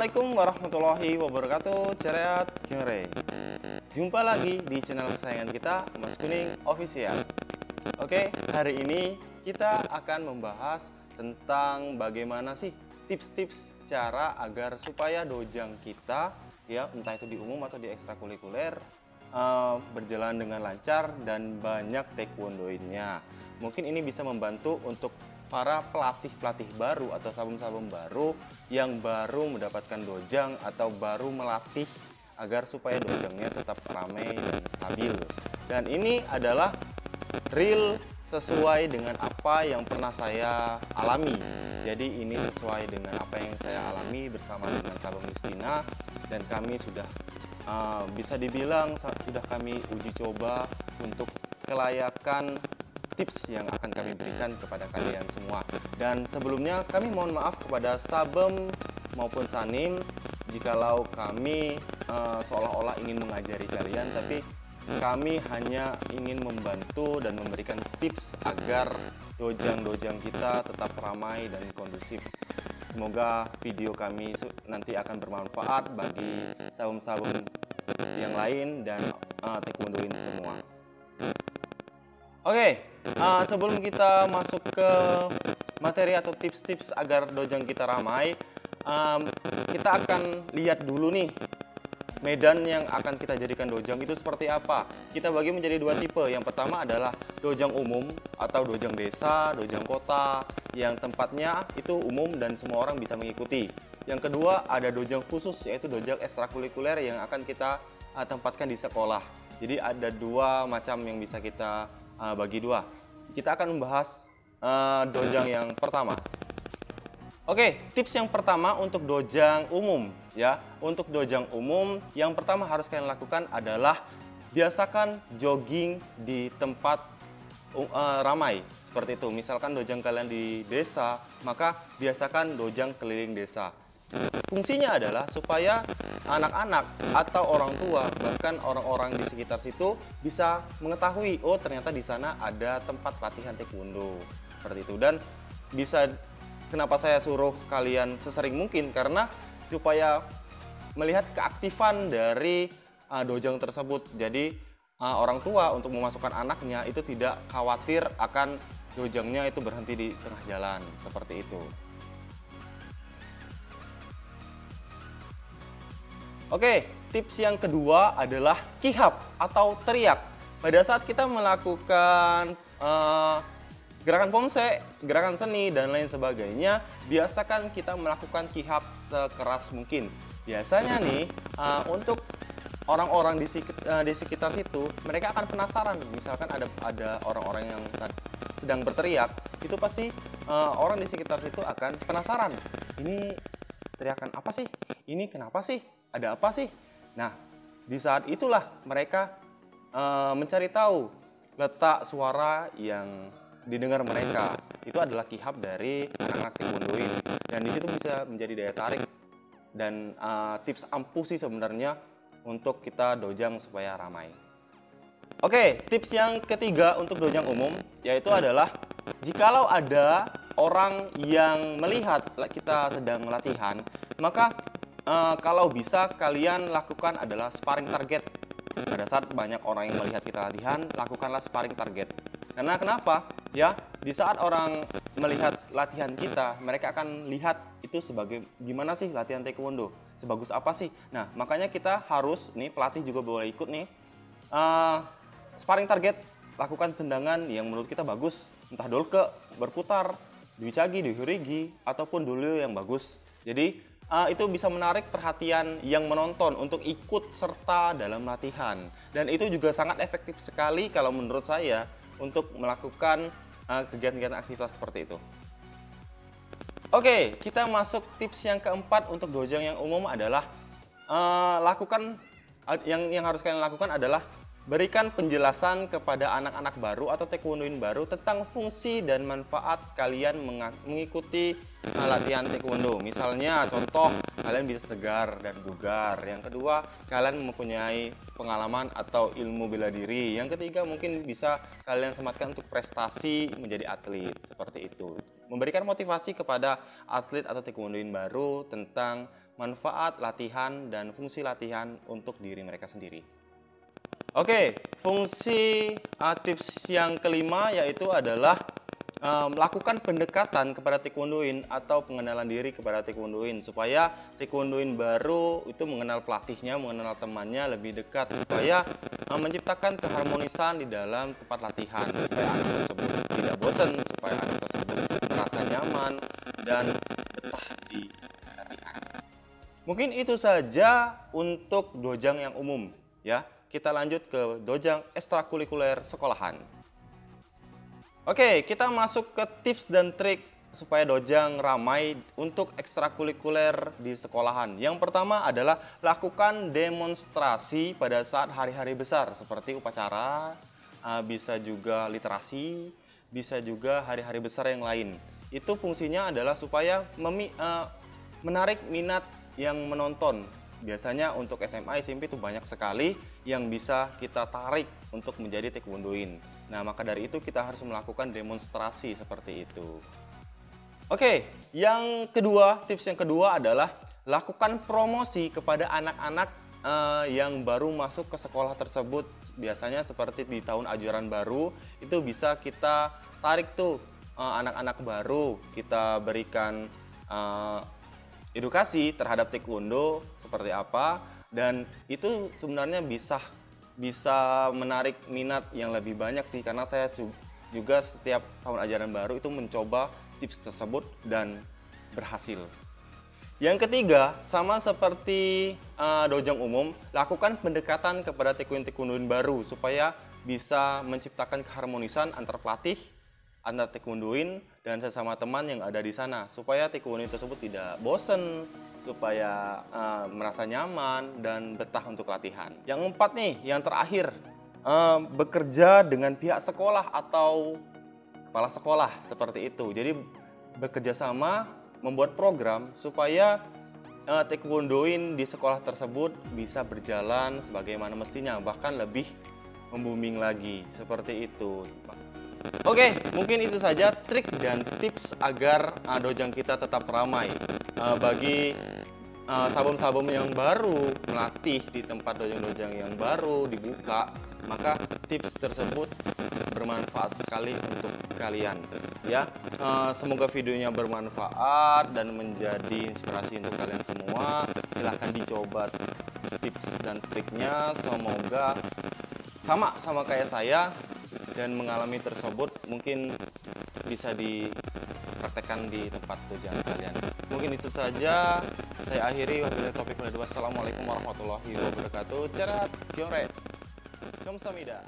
Assalamualaikum warahmatullahi wabarakatuh, Cereat Jengre. Jumpa lagi di channel kesayangan kita, Mas Kuning Official. Oke, hari ini kita akan membahas tentang bagaimana sih tips-tips cara agar supaya dojang kita, ya entah itu di umum atau di ekstrakurikuler, berjalan dengan lancar dan banyak taekwondoinnya. Mungkin ini bisa membantu untuk para pelatih-pelatih baru atau sabum-sabum baru yang baru mendapatkan dojang atau baru melatih agar supaya dojangnya tetap ramai dan stabil. Dan ini adalah real sesuai dengan apa yang pernah saya alami. Jadi ini sesuai dengan apa yang saya alami bersama dengan Sabum Justina, dan kami sudah bisa dibilang sudah kami uji coba untuk kelayakan tips yang akan kami berikan kepada kalian semua. Dan sebelumnya kami mohon maaf kepada Sabem maupun Sanim jikalau kami seolah-olah ingin mengajari kalian, tapi kami hanya ingin membantu dan memberikan tips agar dojang-dojang kita tetap ramai dan kondusif. Semoga video kami nanti akan bermanfaat bagi sabum-sabum yang lain dan taekwondoin semua. Oke, sebelum kita masuk ke materi atau tips-tips agar dojang kita ramai, kita akan lihat dulu nih medan yang akan kita jadikan dojang itu seperti apa. Kita bagi menjadi dua tipe. Yang pertama adalah dojang umum atau dojang desa, dojang kota yang tempatnya itu umum dan semua orang bisa mengikuti. Yang kedua ada dojang khusus, yaitu dojang ekstrakurikuler yang akan kita tempatkan di sekolah. Jadi ada dua macam yang bisa kita bagi dua. Kita akan membahas dojang yang pertama. Oke, tips yang pertama untuk dojang umum ya. Untuk dojang umum, yang pertama harus kalian lakukan adalah biasakan jogging di tempat ramai seperti itu. Misalkan dojang kalian di desa, maka biasakan dojang keliling desa. Fungsinya adalah supaya anak-anak atau orang tua, bahkan orang-orang di sekitar situ bisa mengetahui, oh ternyata di sana ada tempat latihan taekwondo seperti itu. Dan bisa, kenapa saya suruh kalian sesering mungkin, karena supaya melihat keaktifan dari dojang tersebut. Jadi orang tua untuk memasukkan anaknya itu tidak khawatir akan dojangnya itu berhenti di tengah jalan seperti itu. Oke, tips yang kedua adalah kihap atau teriak. Pada saat kita melakukan gerakan pomse, gerakan seni, dan lain sebagainya, biasakan kita melakukan kihap sekeras mungkin. Biasanya nih, untuk orang-orang di sekitar situ, mereka akan penasaran. Misalkan ada orang-orang yang sedang berteriak, itu pasti orang di sekitar situ akan penasaran. Ini teriakan apa sih? Ini kenapa sih? Ada apa sih? Nah, di saat itulah mereka mencari tahu letak suara yang didengar mereka. Itu adalah kihap dari anak-anak taekwondoin. Dan di situ bisa menjadi daya tarik dan tips ampuh sih sebenarnya untuk kita dojang supaya ramai. Oke, tips yang ketiga untuk dojang umum yaitu adalah jikalau ada orang yang melihat kita sedang latihan, maka kalau bisa kalian lakukan adalah sparring target. Pada saat banyak orang yang melihat kita latihan, lakukanlah sparring target. Karena kenapa? Ya, di saat orang melihat latihan kita, mereka akan lihat itu sebagai gimana sih latihan taekwondo, sebagus apa sih. Nah, makanya kita harus, nih pelatih juga boleh ikut nih, sparring target, lakukan tendangan yang menurut kita bagus, entah dolke, berputar, duichagi, duihurigi, ataupun dulu yang bagus. Jadi itu bisa menarik perhatian yang menonton untuk ikut serta dalam latihan. Dan itu juga sangat efektif sekali kalau menurut saya untuk melakukan kegiatan-kegiatan aktivitas seperti itu. Oke, kita masuk tips yang keempat untuk dojang yang umum adalah yang harus kalian lakukan adalah berikan penjelasan kepada anak-anak baru atau taekwondoin baru tentang fungsi dan manfaat kalian mengikuti latihan taekwondo. Misalnya contoh, kalian bisa segar dan bugar. Yang kedua, kalian mempunyai pengalaman atau ilmu bela diri. Yang ketiga, mungkin bisa kalian sematkan untuk prestasi menjadi atlet. Seperti itu. Memberikan motivasi kepada atlet atau taekwondoin baru tentang manfaat latihan dan fungsi latihan untuk diri mereka sendiri. Oke, fungsi tips yang kelima yaitu adalah melakukan pendekatan kepada taekwondoin atau pengenalan diri kepada taekwondoin, supaya taekwondoin baru itu mengenal pelatihnya, mengenal temannya lebih dekat, supaya menciptakan keharmonisan di dalam tempat latihan, supaya anak tersebut tidak bosan, supaya anak tersebut merasa nyaman dan betah di latihan. Mungkin itu saja untuk dojang yang umum ya. Kita lanjut ke dojang ekstrakurikuler sekolahan. Oke, kita masuk ke tips dan trik supaya dojang ramai untuk ekstrakurikuler di sekolahan. Yang pertama adalah lakukan demonstrasi pada saat hari-hari besar seperti upacara, bisa juga literasi, bisa juga hari-hari besar yang lain. Itu fungsinya adalah supaya menarik minat yang menonton. Biasanya untuk SMA, SMP itu banyak sekali yang bisa kita tarik untuk menjadi taekwondoin. Nah, maka dari itu kita harus melakukan demonstrasi seperti itu. Oke, tips yang kedua adalah lakukan promosi kepada anak-anak yang baru masuk ke sekolah tersebut. Biasanya seperti di tahun ajaran baru, itu bisa kita tarik tuh anak-anak baru, kita berikan edukasi terhadap taekwondo seperti apa, dan itu sebenarnya bisa menarik minat yang lebih banyak sih, karena saya juga setiap tahun ajaran baru itu mencoba tips tersebut dan berhasil. Yang ketiga, sama seperti dojang umum, lakukan pendekatan kepada taekwondoin baru supaya bisa menciptakan keharmonisan antar pelatih, antar taekwondoin dan sesama teman yang ada di sana, supaya taekwondoin tersebut tidak bosen, supaya merasa nyaman dan betah untuk latihan. Yang keempat nih, yang terakhir, bekerja dengan pihak sekolah atau kepala sekolah seperti itu. Jadi bekerja sama membuat program supaya taekwondoin di sekolah tersebut bisa berjalan sebagaimana mestinya, bahkan lebih membooming lagi seperti itu. Oke, mungkin itu saja trik dan tips agar dojang kita tetap ramai. Bagi sabum-sabum yang baru melatih di tempat dojang-dojang yang baru dibuka, maka tips tersebut bermanfaat sekali untuk kalian ya. Semoga videonya bermanfaat dan menjadi inspirasi untuk kalian semua. Silahkan dicoba tips dan triknya, semoga sama kayak saya dan mengalami tersebut, mungkin bisa dipraktekkan di tempat dojang kalian. Mungkin itu saja, saya akhiri. Wabillahi taufiq wal hidayah. Wassalamualaikum warahmatullahi wabarakatuh. Cerat, jore, kamsahamnida.